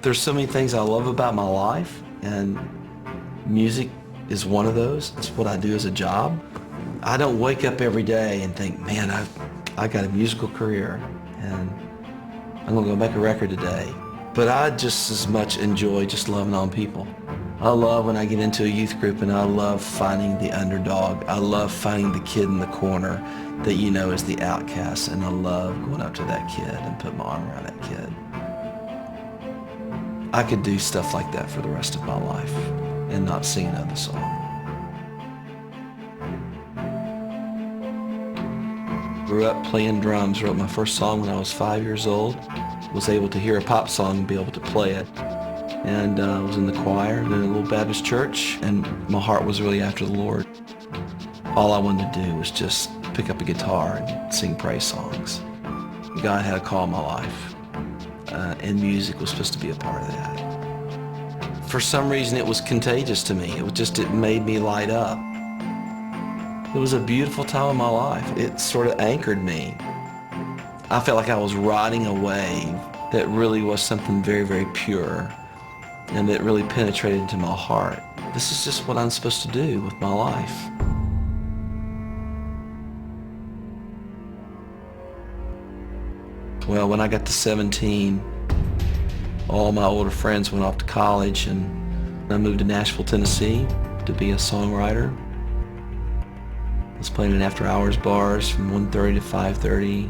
There's so many things I love about my life, and music is one of those. It's what I do as a job. I don't wake up every day and think, man, I got a musical career and I'm gonna go make a record today. But I just as much enjoy just loving on people. I love when I get into a youth group, and I love finding the underdog. I love finding the kid in the corner that you know is the outcast, and I love going up to that kid and put my arm around that kid. I could do stuff like that for the rest of my life and not sing another song. Grew up playing drums, wrote my first song when I was 5 years old. Was able to hear a pop song and be able to play it. And I was in the choir in a little Baptist church, and my heart was really after the Lord. All I wanted to do was just pick up a guitar and sing praise songs. God had a call in my life, and music was supposed to be a part of that. For some reason, it was contagious to me. It made me light up. It was a beautiful time in my life. It sort of anchored me. I felt like I was riding a wave that really was something very, very pure, and that really penetrated into my heart. This is just what I'm supposed to do with my life. Well, when I got to 17, all my older friends went off to college, and I moved to Nashville, Tennessee to be a songwriter. I was playing in after-hours bars from 1:30 to 5:30,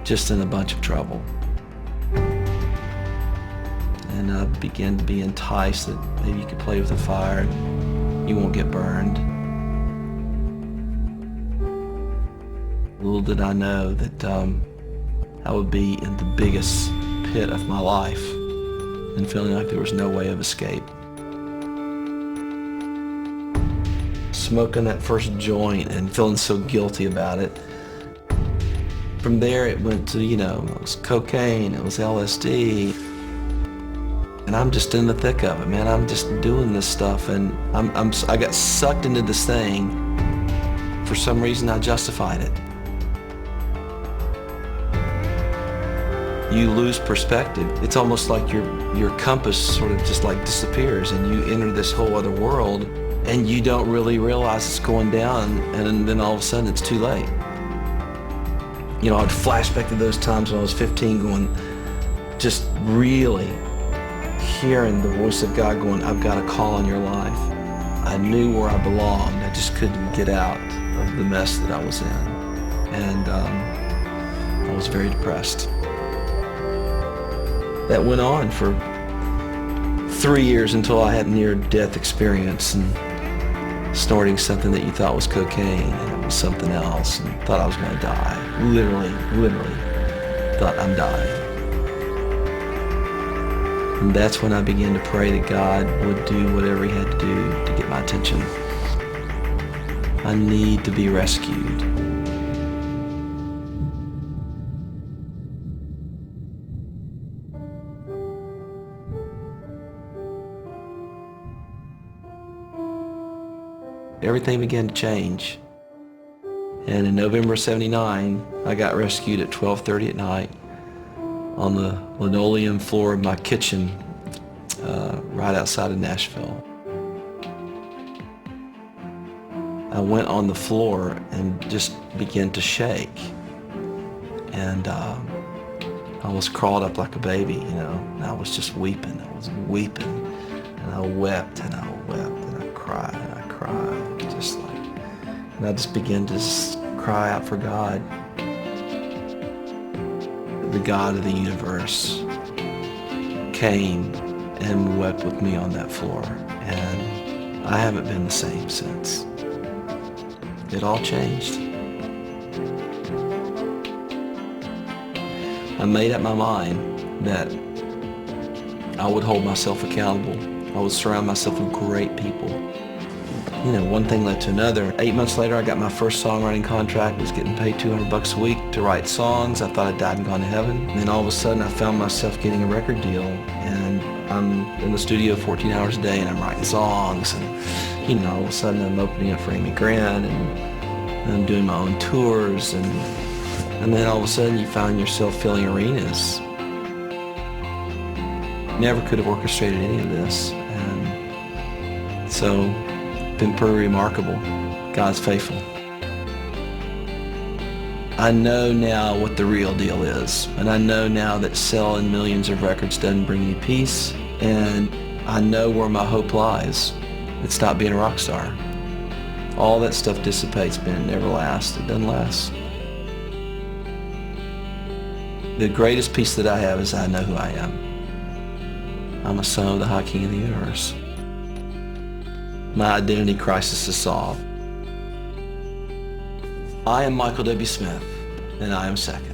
just in a bunch of trouble. And I began to be enticed that maybe you could play with the fire and you won't get burned. Little did I know that I would be in the biggest pit of my life and feeling like there was no way of escape. Smoking that first joint and feeling so guilty about it. From there it went to, it was cocaine, it was LSD. And I'm just in the thick of it, man. I'm just doing this stuff, and I got sucked into this thing. For some reason, I justified it. You lose perspective. It's almost like your compass sort of just like disappears, and you enter this whole other world, and you don't really realize it's going down, and then all of a sudden it's too late. I'd flash back to those times when I was 15 going, just really hearing the voice of God going, I've got a call on your life. I knew where I belonged. I just couldn't get out of the mess that I was in. And I was very depressed. That went on for 3 years until I had a near-death experience and snorting something that you thought was cocaine, and it was something else, and thought I was going to die. Literally thought I'm dying. And that's when I began to pray that God would do whatever he had to do to get my attention. I need to be rescued. Everything began to change. And in November of '79, I got rescued at 12:30 at night on the linoleum floor of my kitchen right outside of Nashville. I went on the floor and just began to shake. And I was crawled up like a baby, and I was just weeping. I was weeping, and I wept, and I wept, and I cried, and I cried, and I just began to cry out for God. The God of the universe came and wept with me on that floor, and I haven't been the same since. It all changed. I made up my mind that I would hold myself accountable. I would surround myself with great people. One thing led to another. 8 months later, I got my first songwriting contract. I was getting paid $200 a week to write songs. I thought I'd died and gone to heaven. And then all of a sudden, I found myself getting a record deal. And I'm in the studio 14 hours a day, and I'm writing songs. And, all of a sudden, I'm opening up for Amy Grant, and I'm doing my own tours. And then all of a sudden, you find yourself filling arenas. never could have orchestrated any of this. And so, been pretty remarkable. God's faithful. I know now what the real deal is. And I know now that selling millions of records doesn't bring you peace. And I know where my hope lies. It's not being a rock star. All that stuff dissipates, but it never lasts. It doesn't last. The greatest peace that I have is I know who I am. I'm a son of the High King of the universe. My identity crisis is solved. I am Michael W. Smith, and I am second.